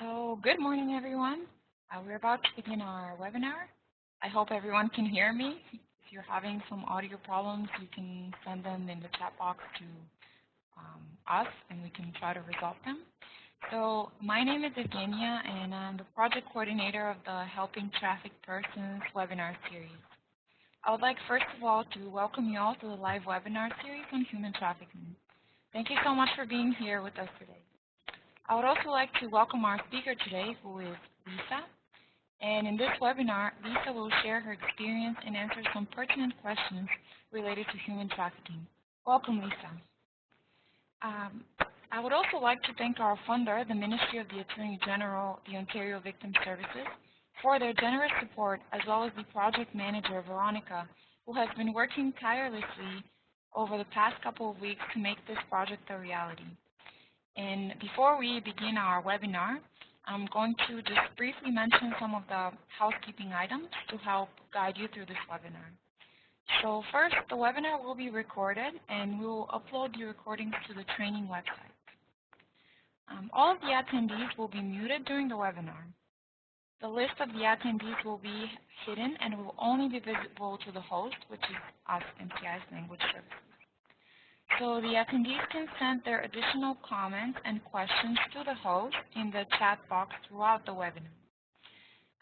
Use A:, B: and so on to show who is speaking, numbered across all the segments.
A: So, good morning, everyone. We're about to begin our webinar. I hope everyone can hear me. If you're having some audio problems, you can send them in the chat box to us, and we can try to resolve them. So, my name is Evgenia, and I'm the project coordinator of the Helping Trafficked Persons webinar series. I would like, first of all, to welcome you all to the live webinar series on human trafficking. Thank you so much for being here with us today. I would also like to welcome our speaker today, who is Lisa. And in this webinar, Lisa will share her experience and answer some pertinent questions related to human trafficking. Welcome, Lisa. I would also like to thank our funder, the Ministry of the Attorney General, the Ontario Victim Services, for their generous support, as well as the project manager, Veronica, who has been working tirelessly over the past couple of weeks to make this project a reality. And before we begin our webinar, I'm going to just briefly mention some of the housekeeping items to help guide you through this webinar. So first, the webinar will be recorded, and we will upload the recordings to the training website. All of the attendees will be muted during the webinar. The list of the attendees will be hidden and will only be visible to the host, which is us, MCIS Language Services. So the attendees can send their additional comments and questions to the host in the chat box throughout the webinar.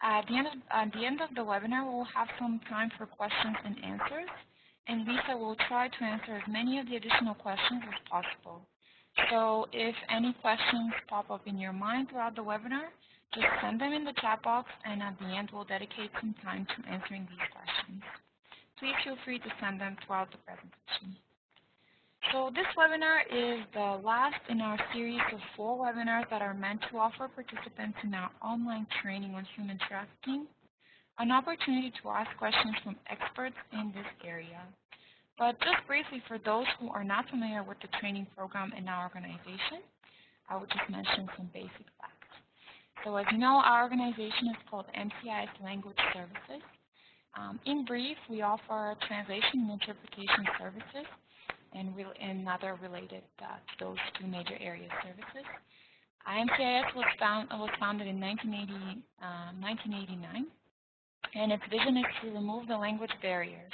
A: At the end of the webinar, we'll have some time for questions and answers, and Lisa will try to answer as many of the additional questions as possible. So if any questions pop up in your mind throughout the webinar, just send them in the chat box, and at the end, we'll dedicate some time to answering these questions. Please feel free to send them throughout the presentation. So this webinar is the last in our series of 4 webinars that are meant to offer participants in our online training on human trafficking an opportunity to ask questions from experts in this area. But just briefly, for those who are not familiar with the training program in our organization, I would just mention some basic facts. So as you know, our organization is called MCIS Language Services. In brief, we offer translation and interpretation services and other related to those 2 major area services. MCIS was founded in 1989, and its vision is to remove the language barriers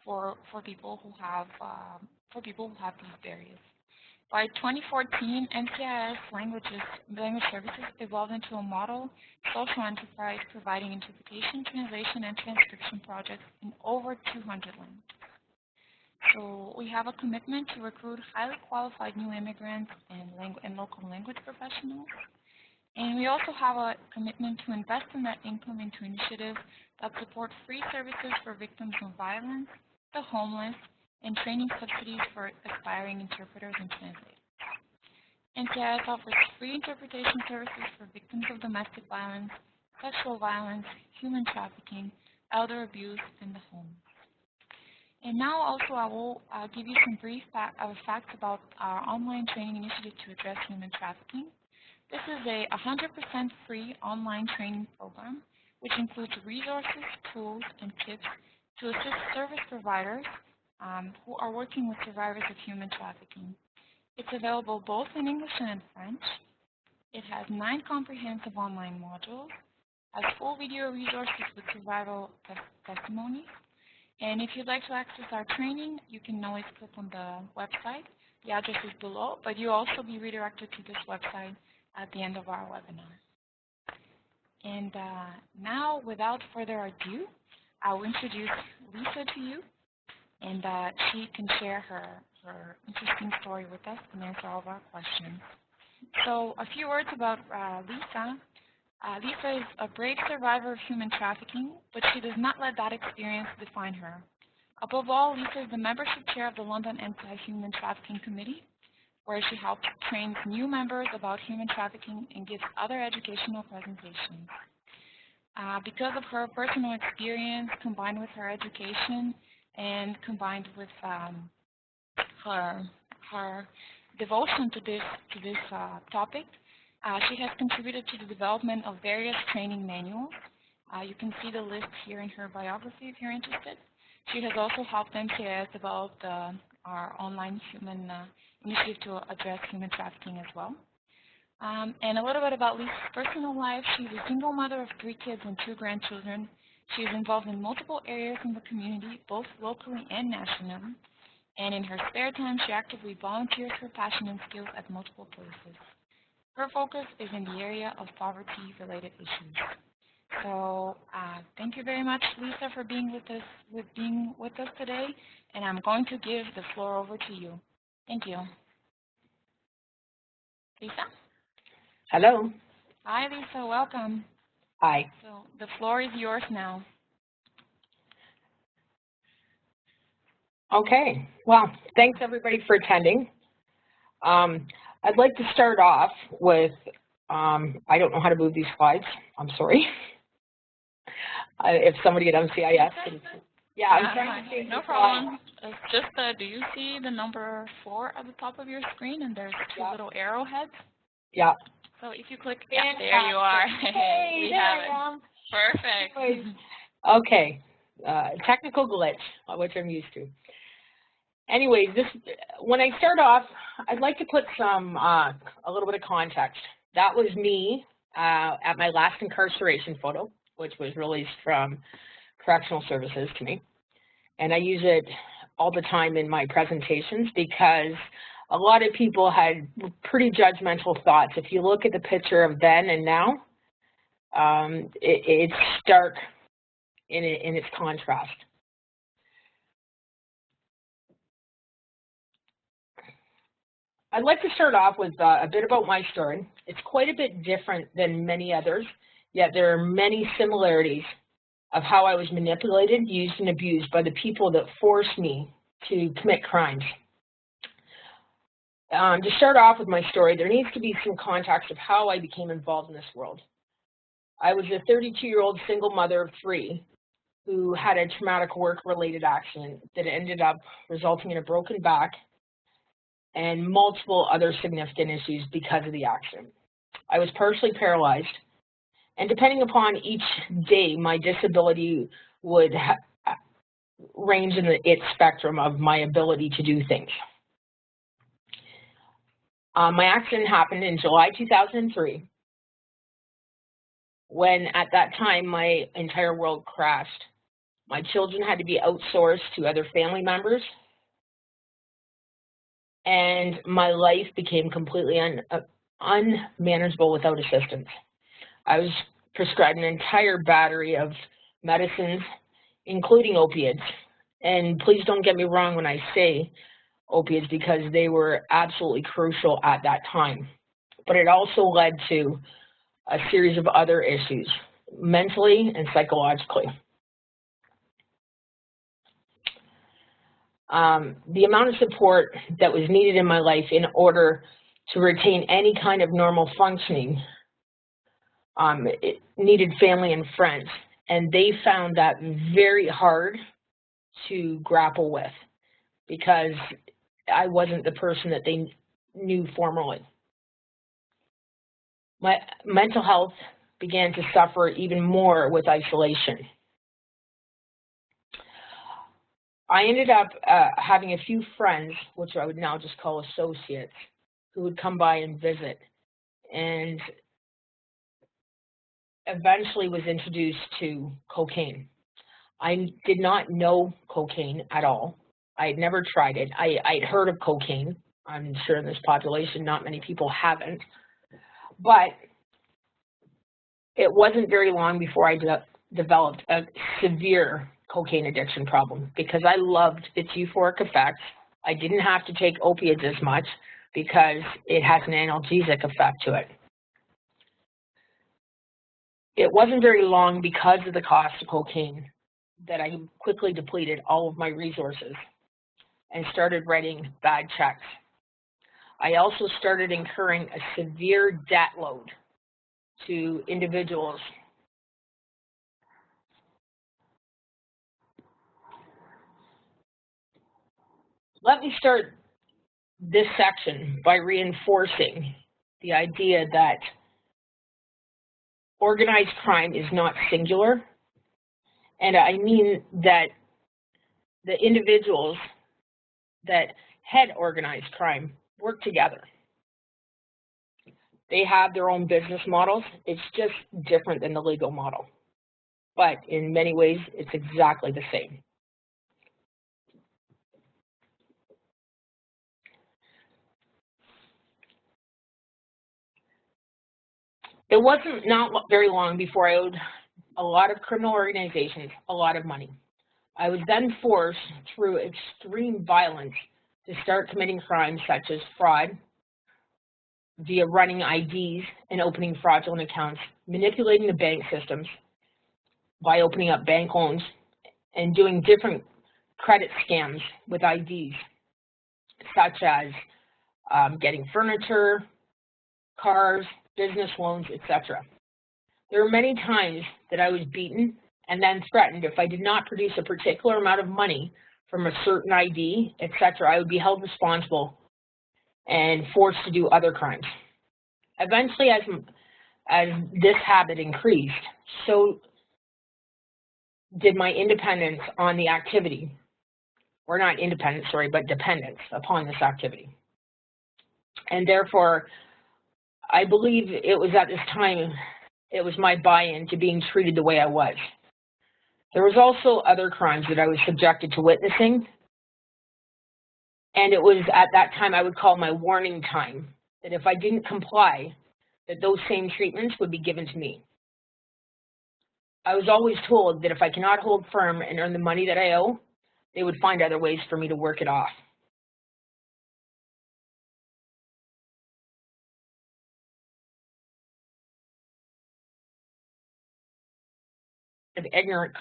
A: for people who have these barriers. By 2014, MCIS Language Services evolved into a model social enterprise providing interpretation, translation, and transcription projects in over 200 languages. So we have a commitment to recruit highly qualified new immigrants and local language professionals. And we also have a commitment to invest in that income into initiatives that support free services for victims of violence, the homeless, and training subsidies for aspiring interpreters and translators. NCIS offers free interpretation services for victims of domestic violence, sexual violence, human trafficking, elder abuse, and the homeless. And now also I will give you some brief facts about our online training initiative to address human trafficking. This is a 100% free online training program, which includes resources, tools, and tips to assist service providers who are working with survivors of human trafficking. It's available both in English and in French. It has 9 comprehensive online modules, has full video resources with survival testimonies. And if you'd like to access our training, you can always click on the website. The address is below, but you'll also be redirected to this website at the end of our webinar. And now, without further ado, I'll introduce Lisa to you, and she can share her interesting story with us and answer all of our questions. So a few words about Lisa. Lisa is a brave survivor of human trafficking, but she does not let that experience define her. Above all, Lisa is the membership chair of the London Anti-Human Trafficking Committee, where she helps train new members about human trafficking and gives other educational presentations. Because of her personal experience, combined with her education, and combined with her devotion to this topic, she has contributed to the development of various training manuals. You can see the list here in her biography if you're interested. She has also helped MCIS develop our online human initiative to address human trafficking as well. And a little bit about Lisa's personal life. She's a single mother of 3 kids and 2 grandchildren. She is involved in multiple areas in the community, both locally and nationally. And in her spare time, she actively volunteers her passion and skills at multiple places. Her focus is in the area of poverty-related issues. So thank you very much, Lisa, for being with us today. And I'm going to give the floor over to you. Thank you. Lisa?
B: Hello.
A: Hi, Lisa. Welcome.
B: Hi.
A: So the floor is yours now.
B: Okay. Well, thanks everybody for attending. I'd like to start off with, I don't know how to move these slides. I'm sorry. If somebody at MCIS can, yeah, I'm trying to change
A: no problem. It's just, do you see the number 4 at the top of your screen, and there's 2 little arrowheads?
B: Yeah.
A: So if you click, yeah, there you are.
B: Hey,
A: we
B: there
A: have
B: I
A: it.
B: am.
A: Perfect.
B: Okay. Technical glitch, which I'm used to. Anyways, when I start off, I'd like to put some a little bit of context. That was me at my last incarceration photo, which was released from Correctional Services to me. And I use it all the time in my presentations because a lot of people had pretty judgmental thoughts. If you look at the picture of then and now, it's stark in its contrast. I'd like to start off with a bit about my story. It's quite a bit different than many others, yet there are many similarities of how I was manipulated, used, and abused by the people that forced me to commit crimes. To start off with my story, there needs to be some context of how I became involved in this world. I was a 32-year-old single mother of 3 who had a traumatic work-related accident that ended up resulting in a broken back and multiple other significant issues because of the accident. I was partially paralyzed, and depending upon each day, my disability would range in its spectrum of my ability to do things. My accident happened in July 2003, when at that time my entire world crashed. My children had to be outsourced to other family members, and my life became completely unmanageable without assistance. I was prescribed an entire battery of medicines, including opiates. And please don't get me wrong when I say opiates, because they were absolutely crucial at that time. But it also led to a series of other issues, mentally and psychologically. The amount of support that was needed in my life in order to retain any kind of normal functioning, it needed family and friends, and they found that very hard to grapple with because I wasn't the person that they knew formerly. My mental health began to suffer even more with isolation. I ended up having a few friends, which I would now just call associates, who would come by and visit, and eventually was introduced to cocaine. I did not know cocaine at all. I had never tried it. I'd heard of cocaine. I'm sure in this population, not many people haven't. But it wasn't very long before I developed a severe cocaine addiction problem because I loved its euphoric effects. I didn't have to take opiates as much because it has an analgesic effect to it. It wasn't very long because of the cost of cocaine that I quickly depleted all of my resources and started writing bad checks. I also started incurring a severe debt load to individuals. Let me start this section by reinforcing the idea that organized crime is not singular, and I mean that the individuals that had organized crime work together. They have their own business models. It's just different than the legal model. But in many ways, it's exactly the same. It wasn't not very long before I owed a lot of criminal organizations a lot of money. I was then forced through extreme violence to start committing crimes such as fraud via running IDs and opening fraudulent accounts, manipulating the bank systems by opening up bank loans, and doing different credit scams with IDs, such as getting furniture, cars, business loans, etc. There were many times that I was beaten and then threatened if I did not produce a particular amount of money from a certain ID, etc., I would be held responsible and forced to do other crimes. Eventually, as this habit increased, so did my independence on the activity, or not independence, sorry, but dependence upon this activity. And therefore, I believe it was at this time, it was my buy-in to being treated the way I was. There was also other crimes that I was subjected to witnessing, and it was at that time I would call my warning time, that if I didn't comply, that those same treatments would be given to me. I was always told that if I cannot hold firm and earn the money that I owe, they would find other ways for me to work it off. Of ignorant.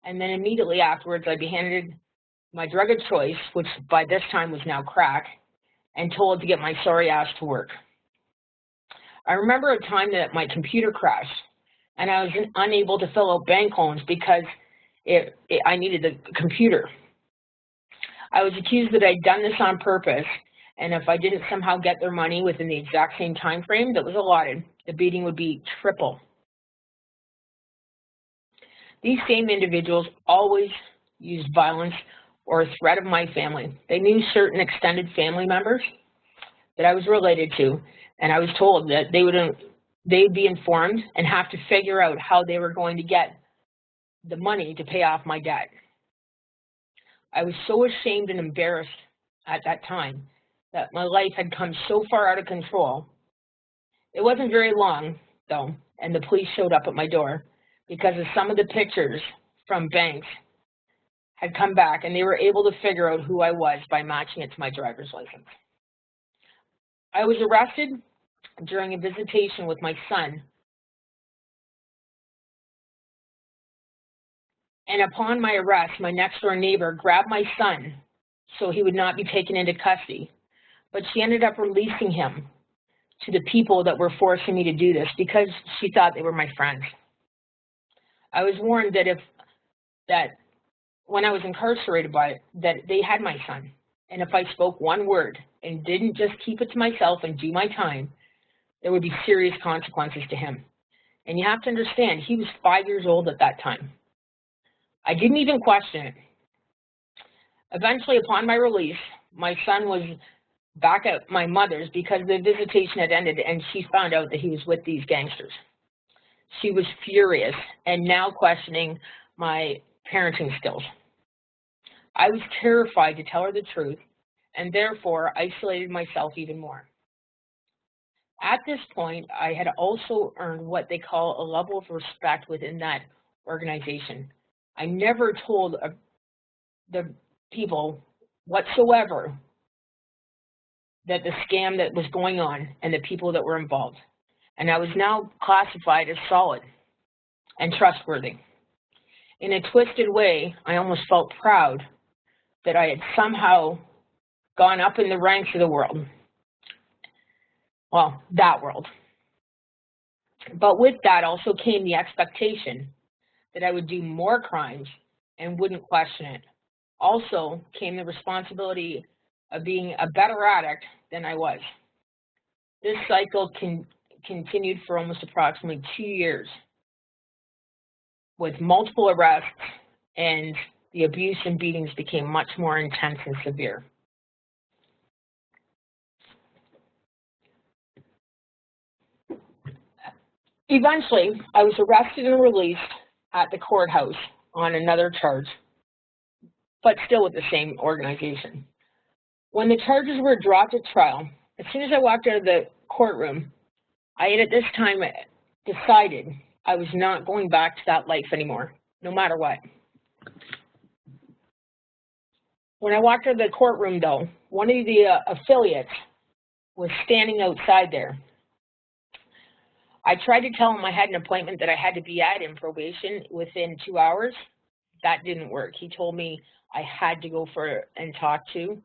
B: And then immediately afterwards, I'd be handed my drug of choice, which by this time was now crack, and told to get my sorry ass to work. I remember a time that my computer crashed, and I was unable to fill out bank loans because I needed the computer. I was accused that I'd done this on purpose, and if I didn't somehow get their money within the exact same time frame that was allotted, the beating would be triple. These same individuals always used violence or a threat of my family. They knew certain extended family members that I was related to, and I was told that they'd be informed and have to figure out how they were going to get the money to pay off my debt. I was so ashamed and embarrassed at that time that my life had come so far out of control. It wasn't very long, though, and the police showed up at my door because of some of the pictures from banks had come back, and they were able to figure out who I was by matching it to my driver's license. I was arrested during a visitation with my son, and upon my arrest, my next-door neighbor grabbed my son so he would not be taken into custody, but she ended up releasing him to the people that were forcing me to do this because she thought they were my friends. I was warned that when I was incarcerated that they had my son, and if I spoke one word and didn't just keep it to myself and do my time, there would be serious consequences to him. And you have to understand, he was 5 years old at that time. I didn't even question it. Eventually, upon my release, my son was back at my mother's because the visitation had ended and she found out that he was with these gangsters. She was furious and now questioning my parenting skills. I was terrified to tell her the truth and therefore isolated myself even more. At this point, I had also earned what they call a level of respect within that organization. I never told the people whatsoever that the scam that was going on and the people that were involved. And I was now classified as solid and trustworthy. In a twisted way, I almost felt proud that I had somehow gone up in the ranks of the world. Well, that world. But with that also came the expectation that I would do more crimes and wouldn't question it. Also came the responsibility of being a better addict than I was. This cycle continued for almost approximately 2 years with multiple arrests, and the abuse and beatings became much more intense and severe. Eventually, I was arrested and released at the courthouse on another charge, but still with the same organization. When the charges were dropped at trial, as soon as I walked out of the courtroom, I had at this time decided I was not going back to that life anymore, no matter what. When I walked out of the courtroom, though, one of the affiliates was standing outside there. I tried to tell him I had an appointment that I had to be at in probation within 2 hours. That didn't work. He told me I had to go and talk to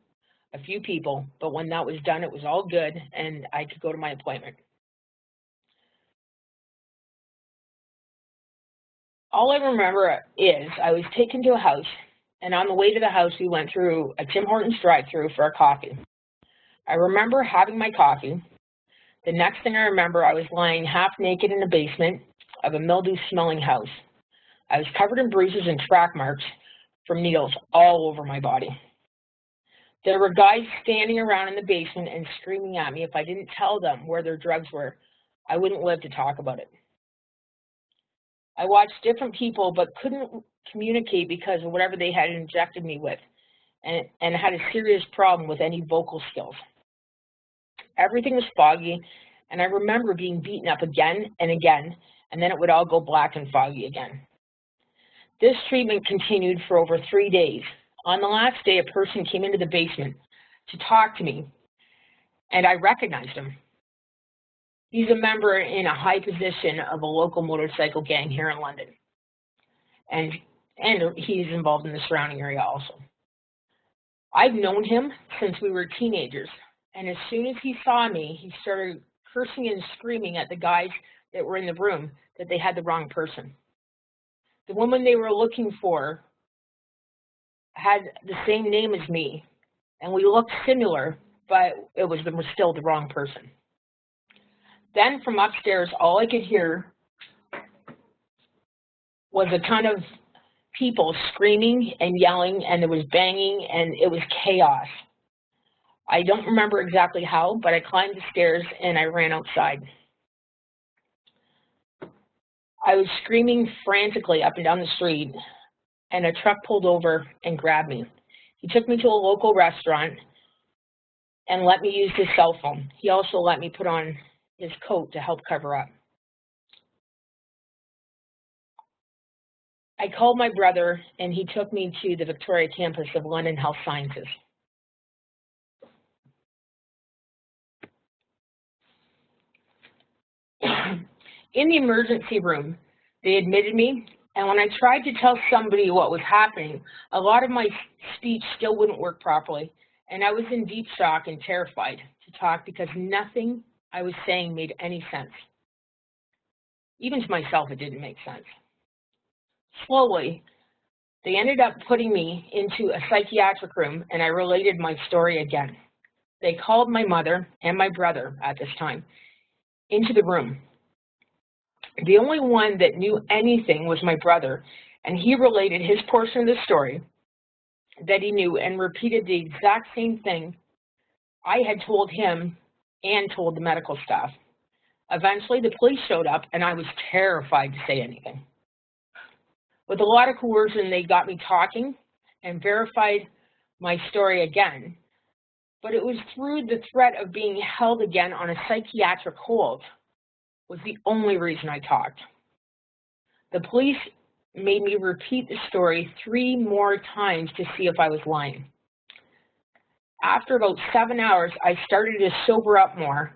B: a few people, but when that was done, it was all good and I could go to my appointment. All I remember is I was taken to a house, and on the way to the house, we went through a Tim Hortons drive-thru for a coffee. I remember having my coffee. The next thing I remember, I was lying half naked in the basement of a mildew-smelling house. I was covered in bruises and track marks from needles all over my body. There were guys standing around in the basement and screaming at me if I didn't tell them where their drugs were. I wouldn't live to talk about it. I watched different people but couldn't communicate because of whatever they had injected me with, and had a serious problem with any vocal skills. Everything was foggy, and I remember being beaten up again and again, and then it would all go black and foggy again. This treatment continued for over 3 days. On the last day, a person came into the basement to talk to me, and I recognized him. He's a member in a high position of a local motorcycle gang here in London, and he's involved in the surrounding area also. I've known him since we were teenagers, and as soon as he saw me, he started cursing and screaming at the guys that were in the room that they had the wrong person. The woman they were looking for had the same name as me, and we looked similar, but it was still the wrong person. Then from upstairs, all I could hear was a ton of people screaming and yelling, and there was banging, and it was chaos. I don't remember exactly how, but I climbed the stairs and I ran outside. I was screaming frantically up and down the street, and a truck pulled over and grabbed me. He took me to a local restaurant and let me use his cell phone. He also let me put on his coat to help cover up. I called my brother, and he took me to the Victoria campus of London Health Sciences. In the emergency room, they admitted me, and when I tried to tell somebody what was happening, a lot of my speech still wouldn't work properly, and I was in deep shock and terrified to talk because nothing I was saying made any sense. Even to myself, it didn't make sense. Slowly, they ended up putting me into a psychiatric room, and I related my story again. They called my mother and my brother at this time into the room. The only one that knew anything was my brother, and he related his portion of the story that he knew and repeated the exact same thing I had told him and told the medical staff. Eventually, the police showed up, and I was terrified to say anything. With a lot of coercion, they got me talking and verified my story again, but it was through the threat of being held again on a psychiatric hold was the only reason I talked. The police made me repeat the story 3 more times to see if I was lying. After about 7 hours, I started to sober up more,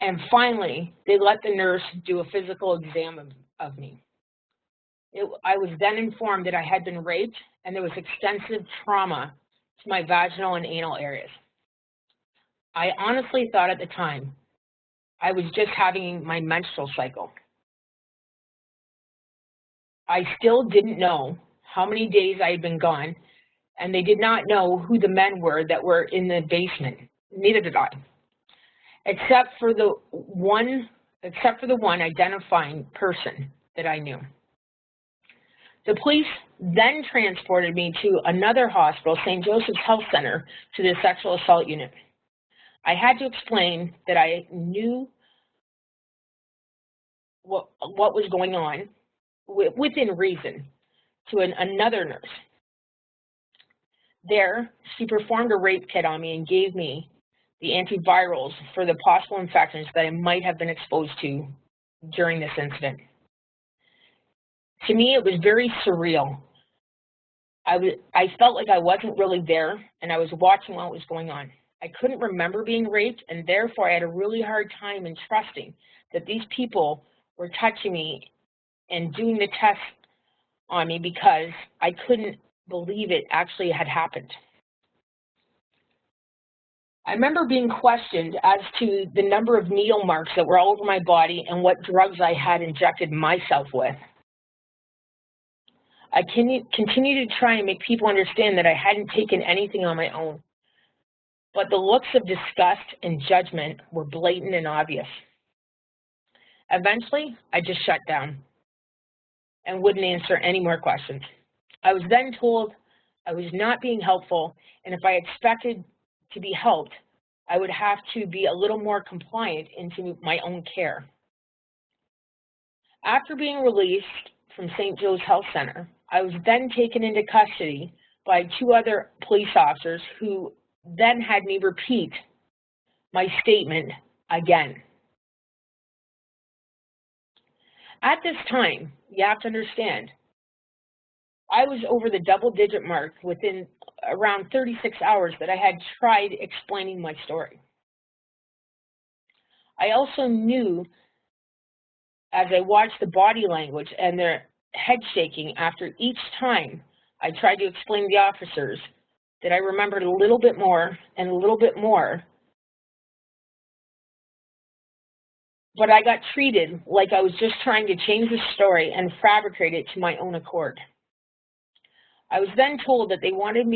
B: and finally, they let the nurse do a physical exam of me. I was then informed that I had been raped, and there was extensive trauma to my vaginal and anal areas. I honestly thought at the time I was just having my menstrual cycle. I still didn't know how many days I had been gone, and they did not know who the men were that were in the basement. Neither did I, except for the one identifying person that I knew. The police then transported me to another hospital, St. Joseph's Health Center, to the sexual assault unit. I had to explain that I knew what was going on within reason to another nurse. There, she performed a rape kit on me and gave me the antivirals for the possible infections that I might have been exposed to during this incident. To me, it was very surreal. I felt like I wasn't really there, and I was watching what was going on. I couldn't remember being raped, and therefore I had a really hard time in trusting that these people were touching me and doing the test on me because I couldn't believe it actually had happened. I remember being questioned as to the number of needle marks that were all over my body and what drugs I had injected myself with. I continued to try and make people understand that I hadn't taken anything on my own, but the looks of disgust and judgment were blatant and obvious. Eventually, I just shut down and wouldn't answer any more questions. I was then told I was not being helpful, and if I expected to be helped, I would have to be a little more compliant into my own care. After being released from St. Joe's Health Center, I was then taken into custody by 2 other police officers who then had me repeat my statement again. At this time, you have to understand, I was over the double-digit mark within around 36 hours that I had tried explaining my story. I also knew, as I watched the body language and their head shaking after each time I tried to explain to the officers, that I remembered a little bit more and a little bit more, but I got treated like I was just trying to change the story and fabricate it to my own accord. I was then told that they wanted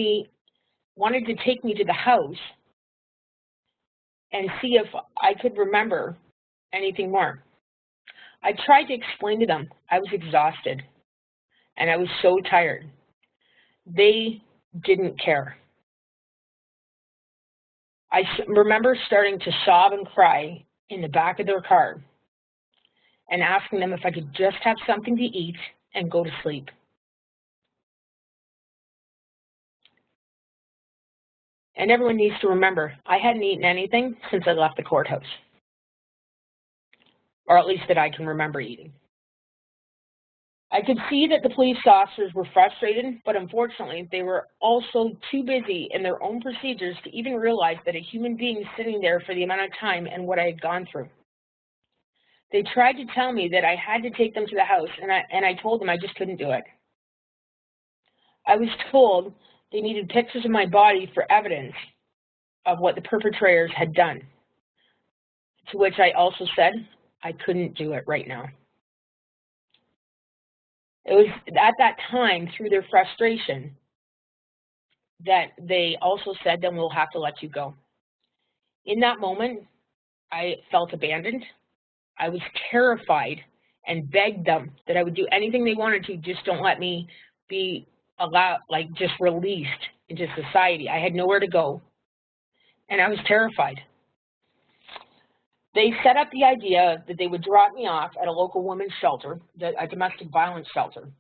B: to take me to the house and see if I could remember anything more. I tried to explain to them I was exhausted and I was so tired. They didn't care. I remember starting to sob and cry in the back of their car and asking them if I could just have something to eat and go to sleep. And everyone needs to remember, I hadn't eaten anything since I left the courthouse, or at least that I can remember eating. I could see that the police officers were frustrated, but unfortunately, they were also too busy in their own procedures to even realize that a human being is sitting there for the amount of time and what I had gone through. They tried to tell me that I had to take them to the house, and I told them I just couldn't do it. I was told they needed pictures of my body for evidence of what the perpetrators had done, to which I also said I couldn't do it right now. It was at that time, through their frustration, that they also said, then we'll have to let you go. In that moment, I felt abandoned. I was terrified and begged them that I would do anything they wanted to, just don't let me be allowed, like just released into society. I had nowhere to go, and I was terrified. They set up the idea that they would drop me off at a local women's shelter, a domestic violence shelter.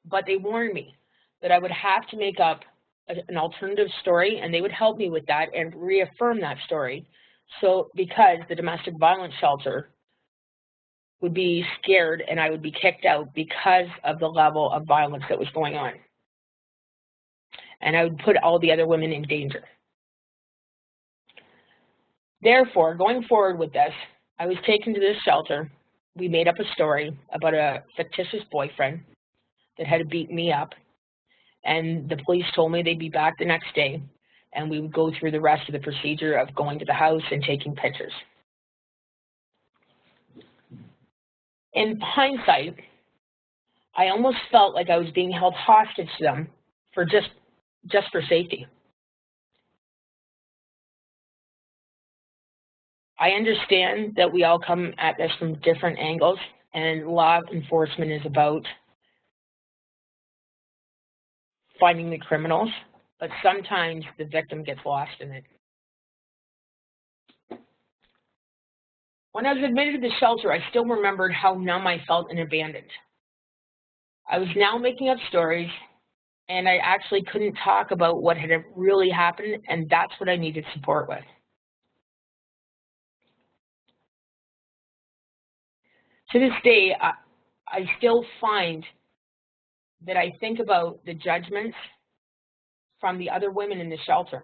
B: But they warned me that I would have to make up an alternative story, and they would help me with that and reaffirm that story. So because the domestic violence shelter would be scared and I would be kicked out because of the level of violence that was going on. And I would put all the other women in danger. Therefore, going forward with this, I was taken to this shelter. We made up a story about a fictitious boyfriend that had beaten me up, and the police told me they'd be back the next day, and we would go through the rest of the procedure of going to the house and taking pictures. In hindsight, I almost felt like I was being held hostage to them for just for safety. I understand that we all come at this from different angles, and law enforcement is about finding the criminals, but sometimes the victim gets lost in it. When I was admitted to the shelter, I still remembered how numb I felt and abandoned. I was now making up stories, and I actually couldn't talk about what had really happened, and that's what I needed support with. To this day, I still find that I think about the judgments from the other women in the shelter.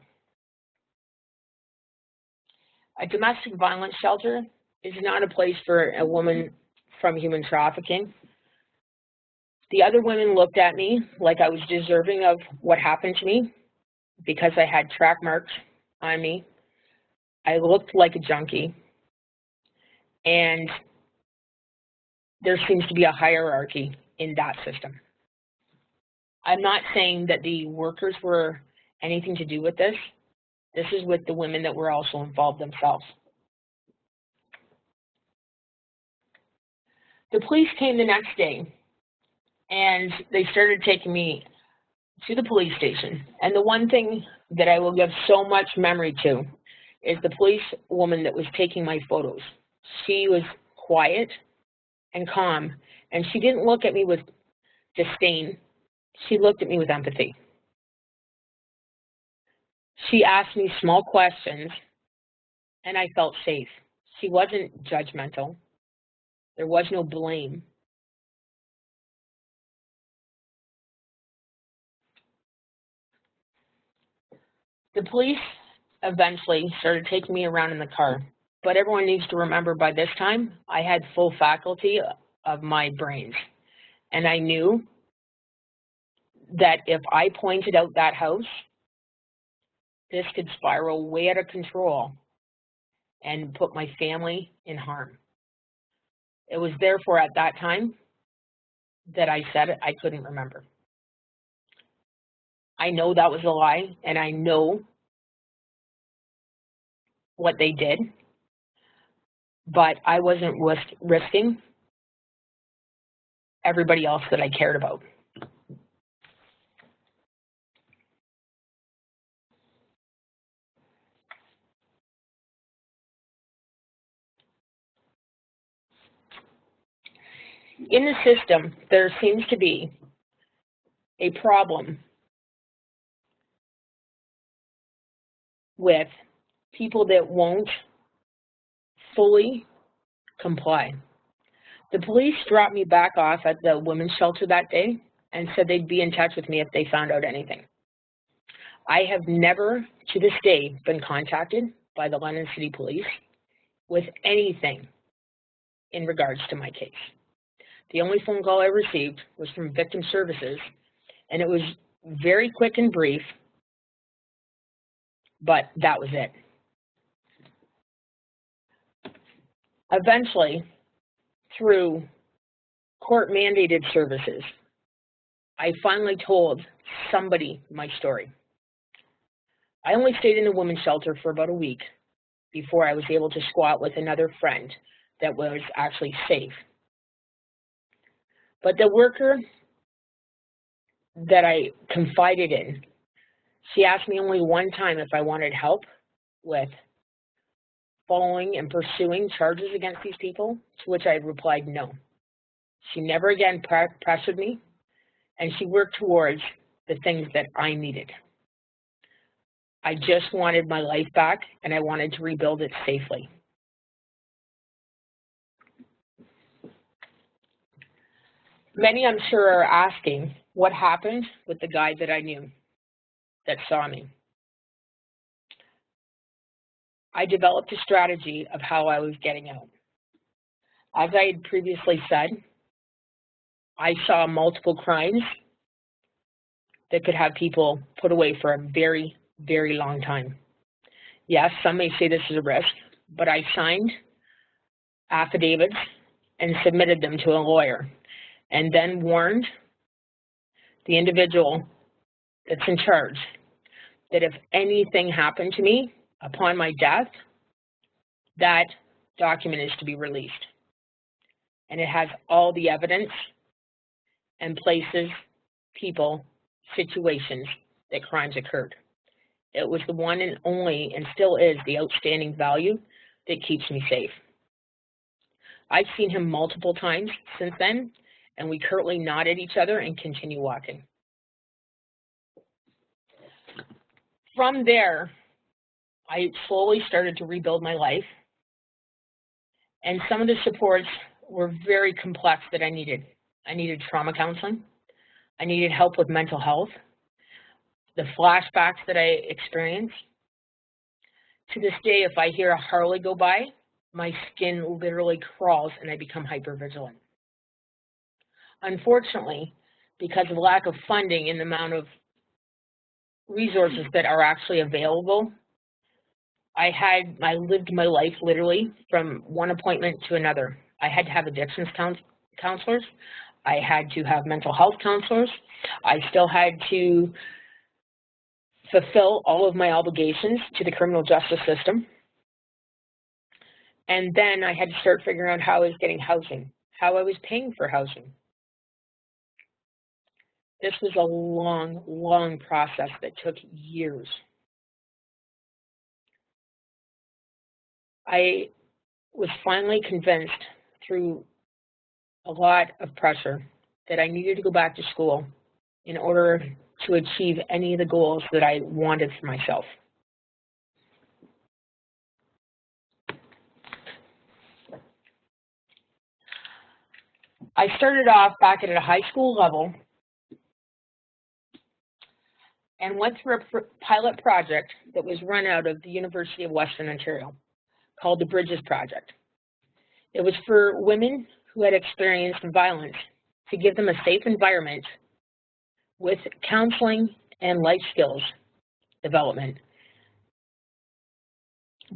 B: A domestic violence shelter is not a place for a woman from human trafficking. The other women looked at me like I was deserving of what happened to me because I had track marks on me. I looked like a junkie. And there seems to be a hierarchy in that system. I'm not saying that the workers were anything to do with this. This is with the women that were also involved themselves. The police came the next day, and they started taking me to the police station. And the one thing that I will give so much memory to is the police woman that was taking my photos. She was quiet and calm, and she didn't look at me with disdain. She looked at me with empathy. She asked me small questions, and I felt safe. She wasn't judgmental. There was no blame. The police eventually started taking me around in the car, but everyone needs to remember by this time, I had full faculty of my brains, and I knew that if I pointed out that house, this could spiral way out of control and put my family in harm. It was therefore at that time that I said I couldn't remember. I know that was a lie, and I know what they did, but I wasn't risking everybody else that I cared about. In the system, there seems to be a problem with people that won't fully comply. The police dropped me back off at the women's shelter that day and said they'd be in touch with me if they found out anything. I have never, to this day, been contacted by the London City Police with anything in regards to my case. The only phone call I received was from Victim Services, and it was very quick and brief, but that was it. Eventually, through court-mandated services, I finally told somebody my story. I only stayed in the women's shelter for about a week before I was able to squat with another friend that was actually safe. But the worker that I confided in, she asked me only one time if I wanted help with following and pursuing charges against these people, to which I replied no. She never again pressured me, and she worked towards the things that I needed. I just wanted my life back, and I wanted to rebuild it safely. Many, I'm sure, are asking what happened with the guy that I knew that saw me. I developed a strategy of how I was getting out. As I had previously said, I saw multiple crimes that could have people put away for a very, very long time. Yes, some may say this is a risk, but I signed affidavits and submitted them to a lawyer, and then warned the individual that's in charge that if anything happened to me upon my death, that document is to be released. And it has all the evidence and places, people, situations that crimes occurred. It was the one and only, and still is, the outstanding value that keeps me safe. I've seen him multiple times since then, and we currently nod at each other and continue walking. From there, I slowly started to rebuild my life, and some of the supports were very complex that I needed. I needed trauma counseling. I needed help with mental health. The flashbacks that I experienced. To this day, if I hear a Harley go by, my skin literally crawls and I become hypervigilant. Unfortunately, because of lack of funding and the amount of resources that are actually available, I lived my life literally from one appointment to another. I had to have addictions counselors. I had to have mental health counselors. I still had to fulfill all of my obligations to the criminal justice system. And then I had to start figuring out how I was getting housing, how I was paying for housing. This was a long, long process that took years. I was finally convinced through a lot of pressure that I needed to go back to school in order to achieve any of the goals that I wanted for myself. I started off back at a high school level and went through a pilot project that was run out of the University of Western Ontario called the Bridges Project. It was for women who had experienced violence to give them a safe environment with counseling and life skills development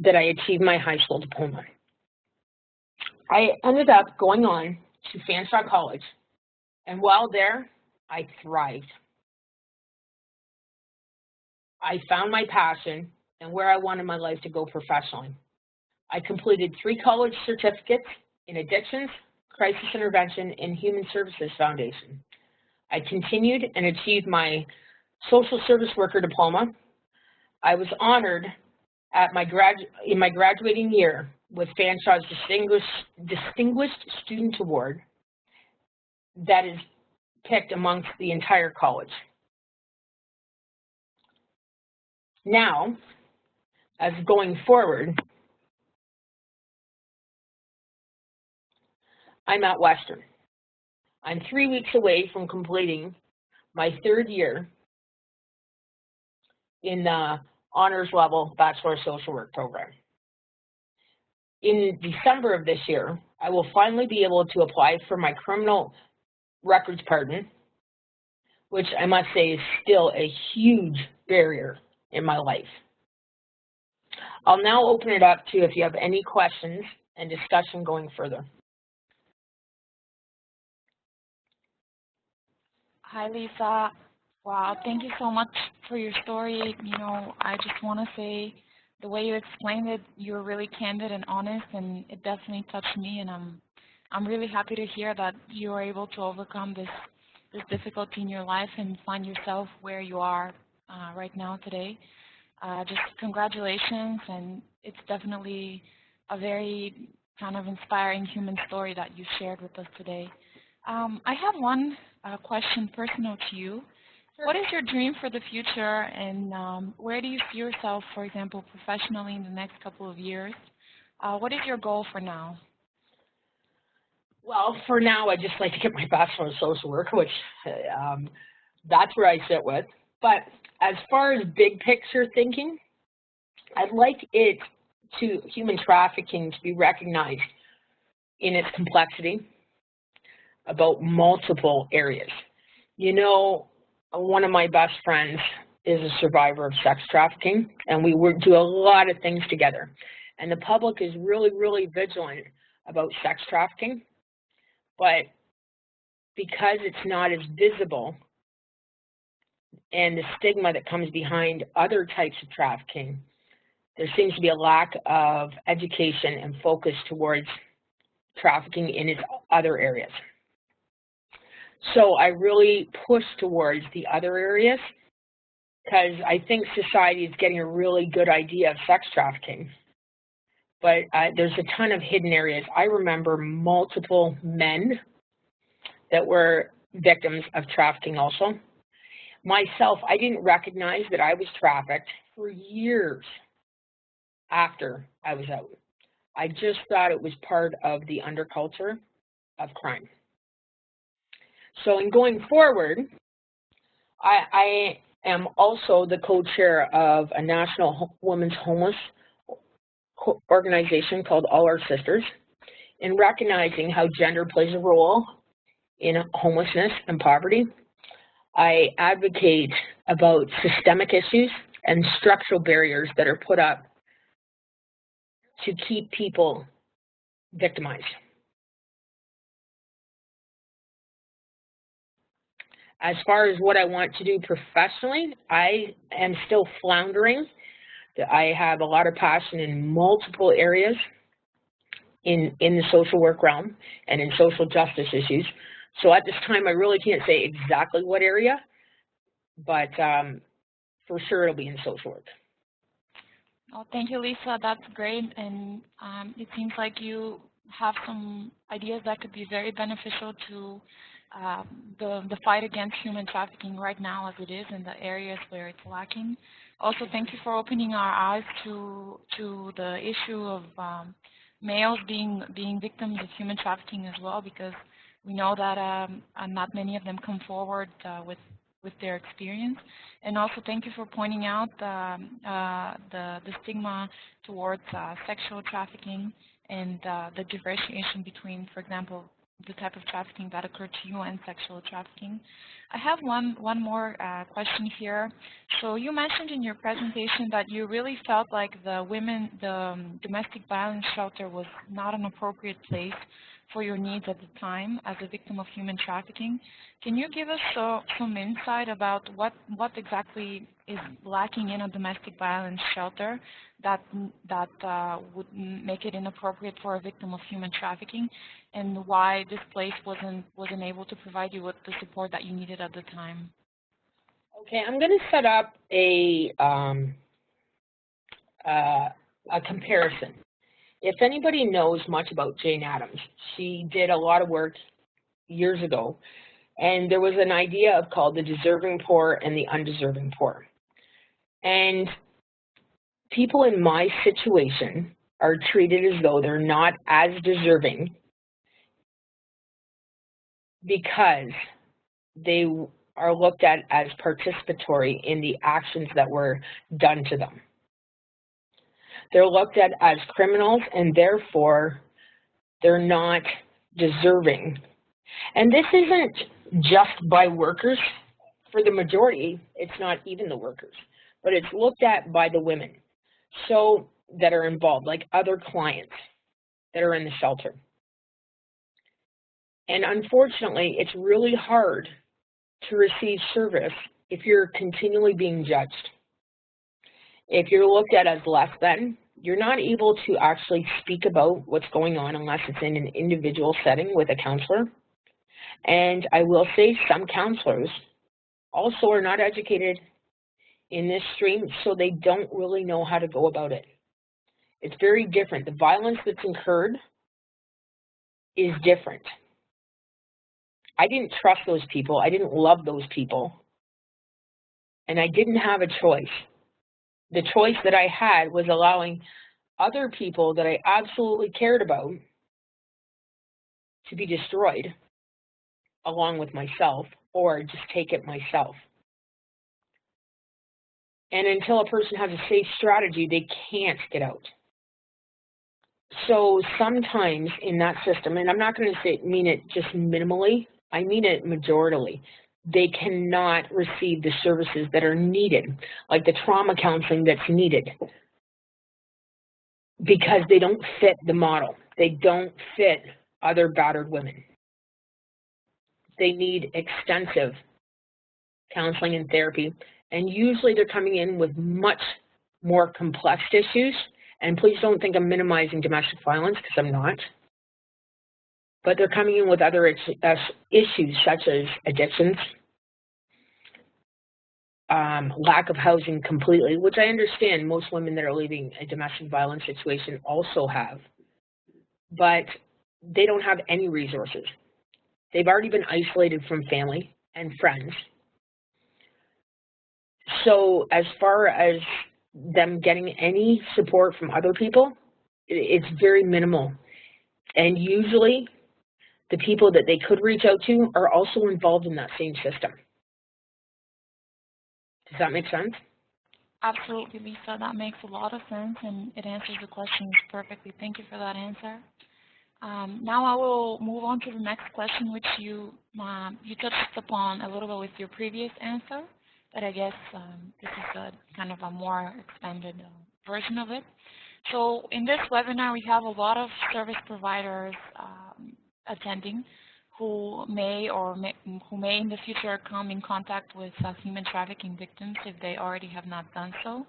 B: that I achieved my high school diploma. I ended up going on to Fanshawe College, and while there, I thrived. I found my passion and where I wanted my life to go professionally. I completed 3 college certificates in addictions, crisis intervention, and human services foundation. I continued and achieved my social service worker diploma. I was honored at in my graduating year with Fanshawe's Distinguished Student Award that is picked amongst the entire college. Now, as going forward, I'm at Western. I'm 3 weeks away from completing my 3rd year in the honors level Bachelor of Social Work program. In December of this year, I will finally be able to apply for my criminal records pardon, which I must say is still a huge barrier in my life. I'll now open it up to if you have any questions and discussion going further.
A: Hi, Lisa. Wow, thank you so much for your story. You know, I just want to say the way you explained it, you were really candid and honest, and it definitely touched me. And I'm really happy to hear that you were able to overcome this difficulty in your life and find yourself where you are right now today. Just congratulations, and it's definitely a very kind of inspiring human story that you shared with us today. I have one question personal to you. Sure. What is your dream for the future, and where do you see yourself, for example, professionally in the next couple of years? What is your goal for now?
B: Well, for now, I'd just like to get my Bachelor of Social Work, which that's where I sit with. But as far as big picture thinking, I'd like human trafficking to be recognized in its complexity about multiple areas. You know, one of my best friends is a survivor of sex trafficking, and we do a lot of things together. And the public is really, really vigilant about sex trafficking, but because it's not as visible and the stigma that comes behind other types of trafficking, there seems to be a lack of education and focus towards trafficking in its other areas. So I really push towards the other areas because I think society is getting a really good idea of sex trafficking, but there's a ton of hidden areas. I remember multiple men that were victims of trafficking also. Myself, I didn't recognize that I was trafficked for years after I was out. I just thought it was part of the underculture of crime. So in going forward, I am also the co-chair of a national women's homeless organization called All Our Sisters, in recognizing how gender plays a role in homelessness and poverty. I advocate about systemic issues and structural barriers that are put up to keep people victimized. As far as what I want to do professionally, I am still floundering. I have a lot of passion in multiple areas in the social work realm and in social justice issues. So at this time, I really can't say exactly what area, but for sure it'll be in social work.
A: Well, thank you, Lisa. That's great. And it seems like you have some ideas that could be very beneficial to the fight against human trafficking right now as it is in the areas where it's lacking. Also, thank you for opening our eyes to the issue of males being victims of human trafficking as well, because we know that not many of them come forward with their experience. And also thank you for pointing out the stigma towards sexual trafficking and the differentiation between, for example, the type of trafficking that occurred to you and sexual trafficking. I have one more question here. So you mentioned in your presentation that you really felt like the domestic violence shelter was not an appropriate place for your needs at the time as a victim of human trafficking. Can you give us some insight about what exactly is lacking in a domestic violence shelter that would make it inappropriate for a victim of human trafficking, and why this place wasn't able to provide you with the support that you needed at the time?
B: Okay, I'm going to set up a comparison. If anybody knows much about Jane Addams, she did a lot of work years ago, and there was an idea called the deserving poor and the undeserving poor. And people in my situation are treated as though they're not as deserving because they are looked at as participatory in the actions that were done to them. They're looked at as criminals, and therefore they're not deserving. And this isn't just by workers. For the majority, it's not even the workers, but it's looked at by the women so that are involved, like other clients that are in the shelter. And unfortunately, it's really hard to receive service if you're continually being judged. If you're looked at as less than, you're not able to actually speak about what's going on unless it's in an individual setting with a counselor. And I will say some counselors also are not educated in this stream, so they don't really know how to go about it. It's very different. The violence that's incurred is different. I didn't trust those people. I didn't love those people. And I didn't have a choice. The choice that I had was allowing other people that I absolutely cared about to be destroyed along with myself, or just take it myself. And until a person has a safe strategy, they can't get out. So sometimes in that system, and I'm not going to mean it just minimally, I mean it majoritarily, they cannot receive the services that are needed, like the trauma counseling that's needed, because they don't fit the model. They don't fit other battered women. They need extensive counseling and therapy, and usually they're coming in with much more complex issues. And please don't think I'm minimizing domestic violence, because I'm not. But they're coming in with other issues such as addictions, lack of housing completely, which I understand most women that are leaving a domestic violence situation also have, but they don't have any resources. They've already been isolated from family and friends. So as far as them getting any support from other people, it's very minimal. And usually the people that they could reach out to are also involved in that same system. Does that make sense?
A: Absolutely, Lisa. That makes a lot of sense, and it answers the questions perfectly. Thank you for that answer. Now I will move on to the next question, which you touched upon a little bit with your previous answer, but I guess this is kind of a more expanded version of it. So in this webinar, we have a lot of service providers attending who may in the future come in contact with human trafficking victims if they already have not done so.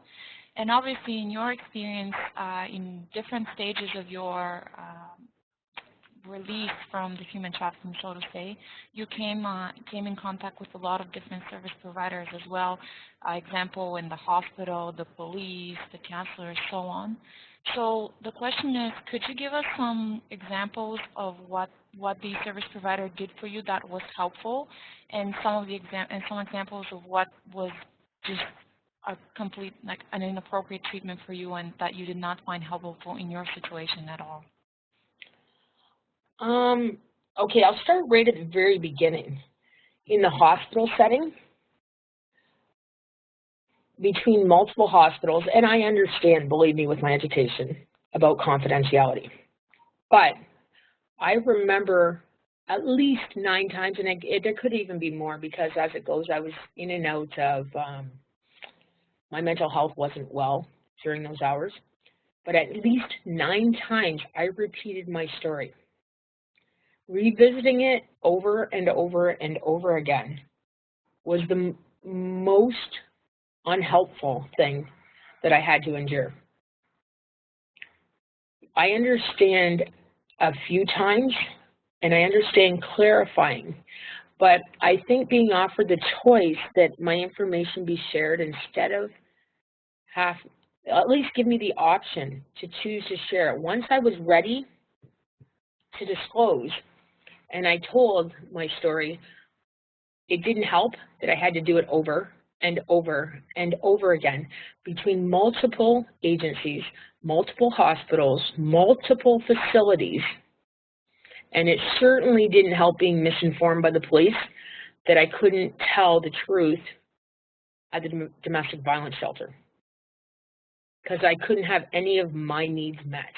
A: And obviously, in your experience, in different stages of your release from the human trafficking, so to say, you came in contact with a lot of different service providers as well. Example, in the hospital, the police, the counselors, so on. So the question is, could you give us some examples of what the service provider did for you that was helpful, and some examples of what was just a complete, like, an inappropriate treatment for you and that you did not find helpful in your situation at all?
B: Okay, I'll start right at the very beginning. In the hospital setting, between multiple hospitals, and I understand, believe me, with my education, about confidentiality. But I remember at least 9 times, and there could even be more, because as it goes, I was in and out of, my mental health wasn't well during those hours. But at least 9 times, I repeated my story. Revisiting it over and over and over again was the most unhelpful thing that I had to endure. I understand a few times, and I understand clarifying, but I think being offered the choice that my information be shared instead of at least give me the option to choose to share it. Once I was ready to disclose and I told my story, it didn't help that I had to do it over and over and over again between multiple agencies, multiple hospitals, multiple facilities. And it certainly didn't help being misinformed by the police that I couldn't tell the truth at the domestic violence shelter, because I couldn't have any of my needs met.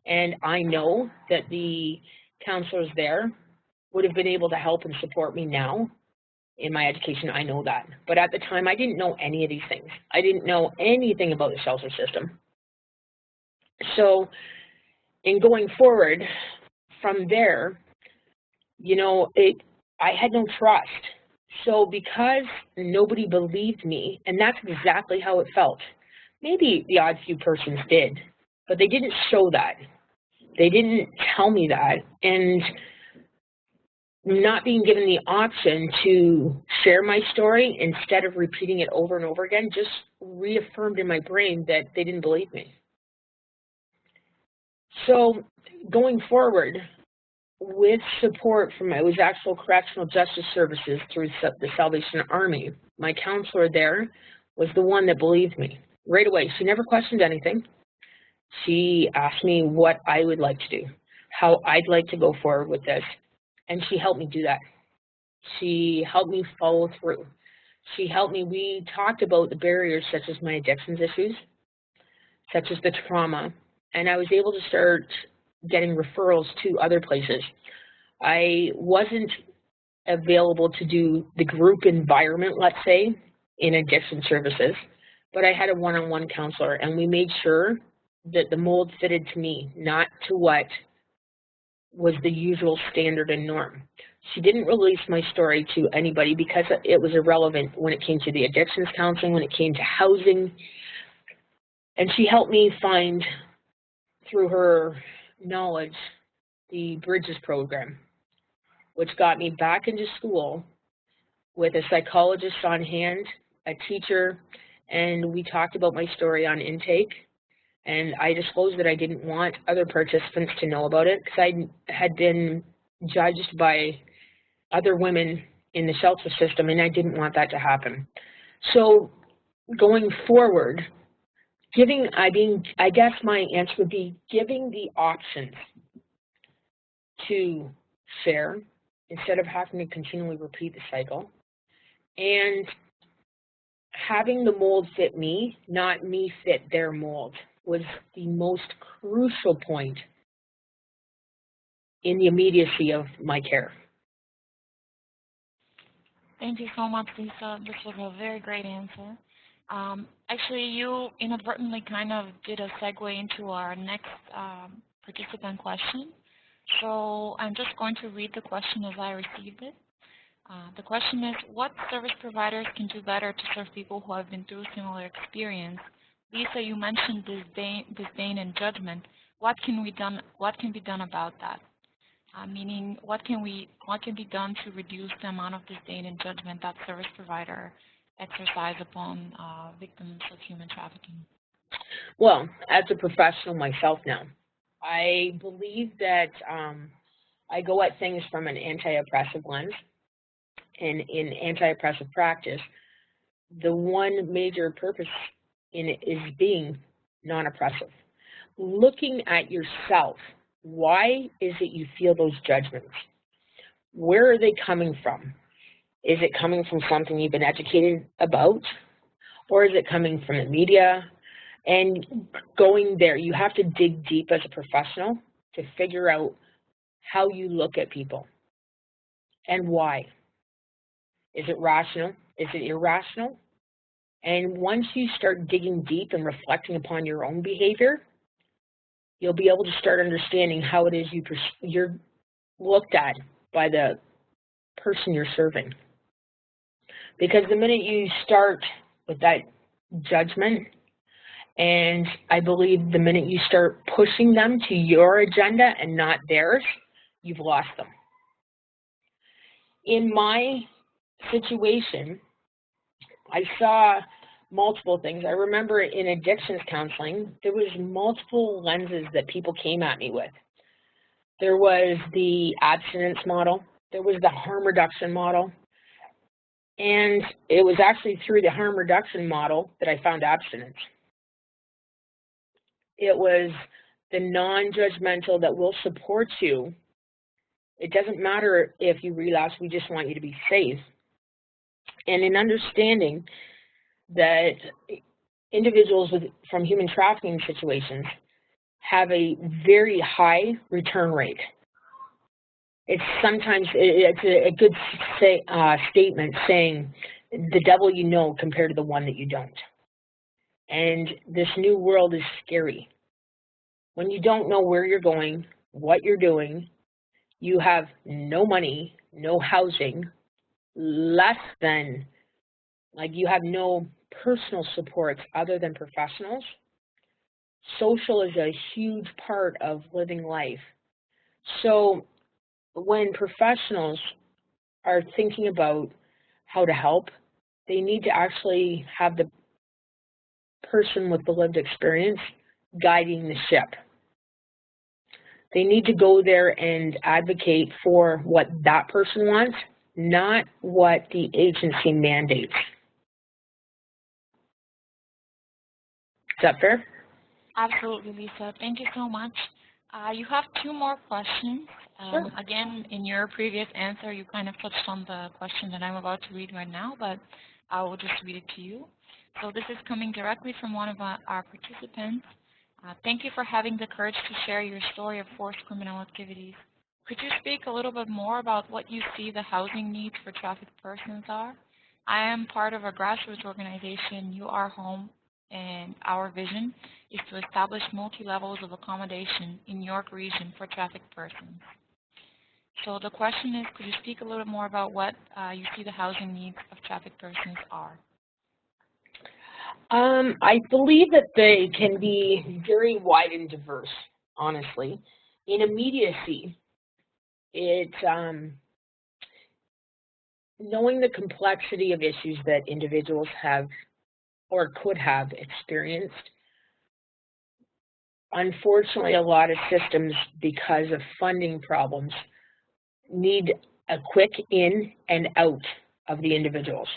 B: And I know that the counselors there would have been able to help and support me now in my education. I know that. But at the time, I didn't know any of these things. I didn't know anything about the shelter system. So in going forward from there, you know, I had no trust. So because nobody believed me, and that's exactly how it felt. Maybe the odd few persons did, but they didn't show that. They didn't tell me that. And not being given the option to share my story instead of repeating it over and over again just reaffirmed in my brain that they didn't believe me. So going forward, with support from it was actual correctional justice services through the Salvation Army, my counselor there was the one that believed me right away. She never questioned anything. She asked me what I would like to do, how I'd like to go forward with this. And she helped me do that. She helped me follow through. She helped me. We talked about the barriers such as my addictions issues, such as the trauma, and I was able to start getting referrals to other places. I wasn't available to do the group environment, let's say, in addiction services, but I had a one-on-one counselor, and we made sure that the mold fitted to me, not to what was the usual standard and norm. She didn't release my story to anybody because it was irrelevant when it came to the addictions counseling, when it came to housing. And she helped me find, through her knowledge, the Bridges program, which got me back into school with a psychologist on hand a teacher, and we talked about my story on intake, and I disclosed that I didn't want other participants to know about it because I had been judged by other women in the shelter system, and I didn't want that to happen. So going forward, I guess my answer would be giving the options to share instead of having to continually repeat the cycle, and having the mold fit me, not me fit their mold, was the most crucial point in the immediacy of my care.
A: Thank you so much, Lisa. This was a very great answer. Actually, you inadvertently kind of did a segue into our next participant question. So I'm just going to read the question as I received it. The question is, what service providers can do better to serve people who have been through similar experience? Lisa, you mentioned disdain and judgment. What can be done about that? Meaning, what can be done to reduce the amount of disdain and judgment that service provider exercise upon victims of human trafficking?
B: Well, as a professional myself now, I believe that I go at things from an anti-oppressive lens. And in anti-oppressive practice, the one major purpose in it is being non-oppressive. Looking at yourself, why is it you feel those judgments? Where are they coming from? Is it coming from something you've been educated about? Or is it coming from the media? And going there, you have to dig deep as a professional to figure out how you look at people and why. Is it rational? Is it irrational? And once you start digging deep and reflecting upon your own behavior, you'll be able to start understanding how it is you're looked at by the person you're serving. Because the minute you start with that judgment, and I believe the minute you start pushing them to your agenda and not theirs, you've lost them. In my situation, I saw multiple things. I remember in addictions counseling, there was multiple lenses that people came at me with. There was the abstinence model, there was the harm reduction model, and it was actually through the harm reduction model that I found abstinence. It was the non-judgmental that will support you. It doesn't matter if you relapse, we just want you to be safe. And in understanding that individuals from human trafficking situations have a very high return rate. It's a good statement saying the devil you know compared to the one that you don't. And this new world is scary. When you don't know where you're going, what you're doing, you have no money, no housing, less than, like you have no personal supports other than professionals. Social is a huge part of living life. So when professionals are thinking about how to help, they need to actually have the person with the lived experience guiding the ship. They need to go there and advocate for what that person wants, not what the agency mandates. Is that fair?
A: Absolutely, Lisa. Thank you so much. You have two more questions.
B: Sure.
A: Again, in your previous answer, you kind of touched on the question that I'm about to read right now, but I will just read it to you. So this is coming directly from one of our participants. Thank you for having the courage to share your story of forced criminal activities. Could you speak a little bit more about what you see the housing needs for trafficked persons are? I am part of a grassroots organization, You Are Home, and our vision is to establish multi-levels of accommodation in York region for trafficked persons. So the question is, could you speak a little more about what you see the housing needs of trafficked persons are?
B: I believe that they can be very wide and diverse, honestly. In immediacy, knowing the complexity of issues that individuals have or could have experienced, unfortunately, a lot of systems, because of funding problems, need a quick in and out of the individuals.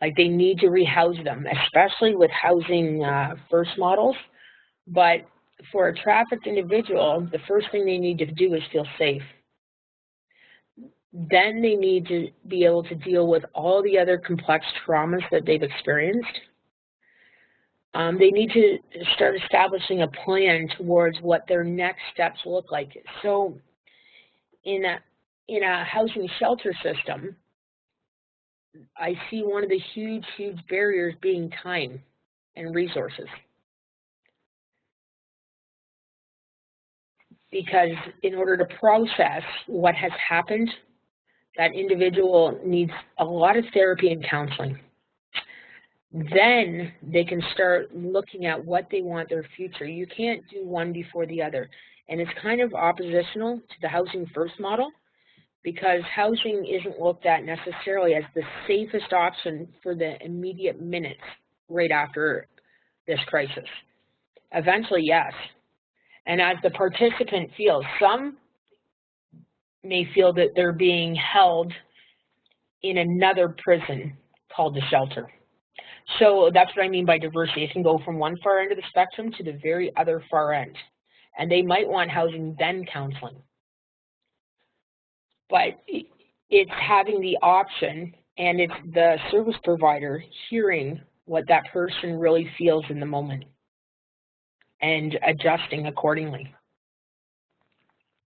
B: Like they need to rehouse them, especially with housing first models. But for a trafficked individual, the first thing they need to do is feel safe. Then they need to be able to deal with all the other complex traumas that they've experienced. They need to start establishing a plan towards what their next steps look like. So in a housing shelter system, I see one of the huge barriers being time and resources. Because in order to process what has happened, that individual needs a lot of therapy and counseling. Then they can start looking at what they want their future. You can't do one before the other. And it's kind of oppositional to the housing first model, because housing isn't looked at necessarily as the safest option for the immediate minutes right after this crisis. Eventually, yes. And as the participant feels, some may feel that they're being held in another prison called the shelter. So that's what I mean by diversity. It can go from one far end of the spectrum to the very other far end. And they might want housing, then counseling. But it's having the option, and it's the service provider hearing what that person really feels in the moment and adjusting accordingly.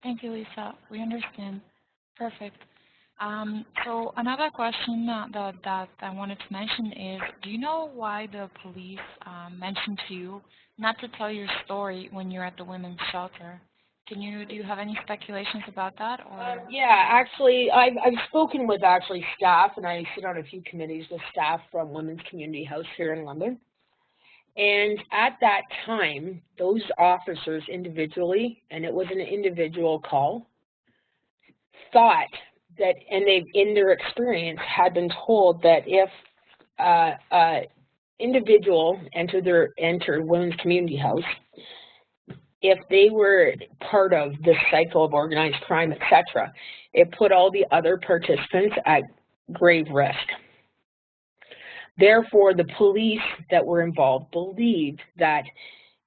A: Thank you, Lisa. We understand. Perfect. So another question that I wanted to mention is, do you know why the police mentioned to you not to tell your story when you're at the women's shelter? Do you have any speculations about that? Or?
B: Yeah, actually, I've spoken with staff, and I sit on a few committees with staff from Women's Community House here in London. And at that time, those officers individually, and it was an individual call, thought that, and they've in their experience had been told that if individual entered Women's Community House, if they were part of this cycle of organized crime, etc., it put all the other participants at grave risk. Therefore, the police that were involved believed that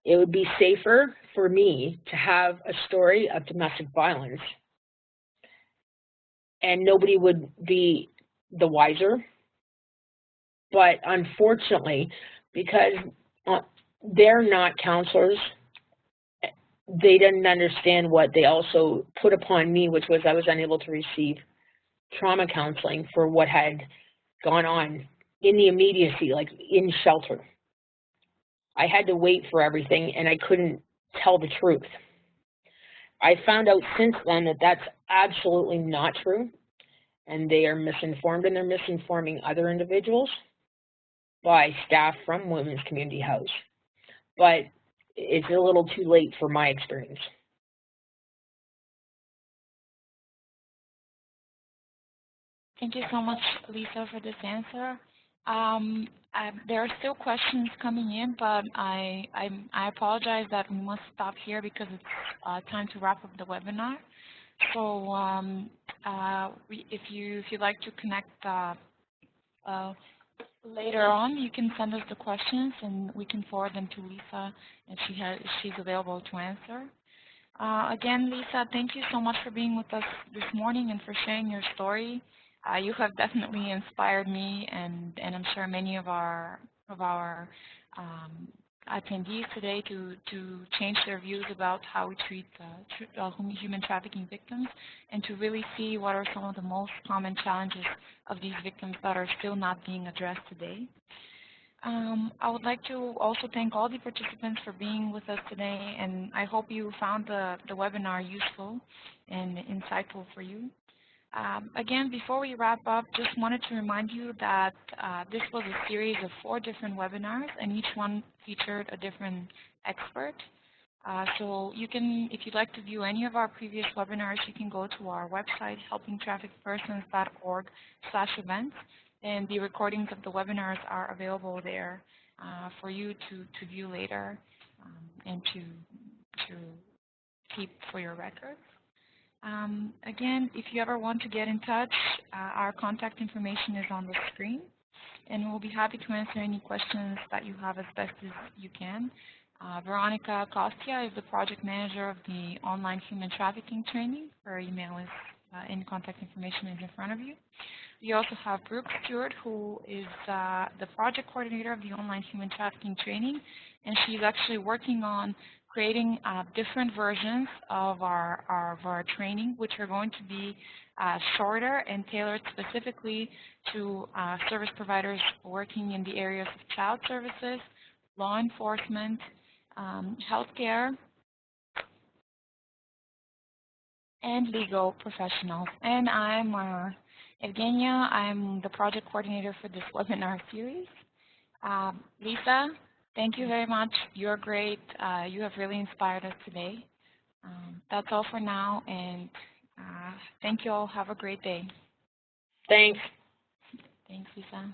B: it would be safer for me to have a story of domestic violence, and nobody would be the wiser. But unfortunately, because they're not counselors, they didn't understand what they also put upon me, which was I was unable to receive trauma counseling for what had gone on in the immediacy, like in shelter. I had to wait for everything, and I couldn't tell the truth. I found out since then that that's absolutely not true, and they are misinformed, and they're misinforming other individuals by staff from Women's Community House. But it's a little too late for my experience.
A: Thank you so much, Lisa, for this answer. There are still questions coming in, but I apologize that we must stop here because it's time to wrap up the webinar. So if you'd like to connect later on, you can send us the questions and we can forward them to Lisa if she's available to answer. Again, Lisa, thank you so much for being with us this morning and for sharing your story. You have definitely inspired me, and I'm sure many of our attendees today to change their views about how we treat human trafficking victims, and to really see what are some of the most common challenges of these victims that are still not being addressed today. I would like to also thank all the participants for being with us today, and I hope you found the webinar useful and insightful for you. Again, before we wrap up, just wanted to remind you that this was a series of 4 different webinars, and each one featured a different expert. So you can, if you'd like to view any of our previous webinars, you can go to our website, helpingtraffickedpersons.org/events, and the recordings of the webinars are available there for you to view later and to keep for your records. Again, if you ever want to get in touch, our contact information is on the screen, and we'll be happy to answer any questions that you have as best as you can. Veronica Costia is the project manager of the online human trafficking training. Her email is in contact information is in front of you. We also have Brooke Stewart, who is the project coordinator of the online human trafficking training, and she's actually working on creating different versions of our training, which are going to be shorter and tailored specifically to service providers working in the areas of child services, law enforcement, healthcare, and legal professionals. And I'm Evgenia. I'm the project coordinator for this webinar series. Lisa, thank you very much. You're great. You have really inspired us today. That's all for now, and thank you all. Have a great day.
B: Thanks.
A: Thanks, Lisa.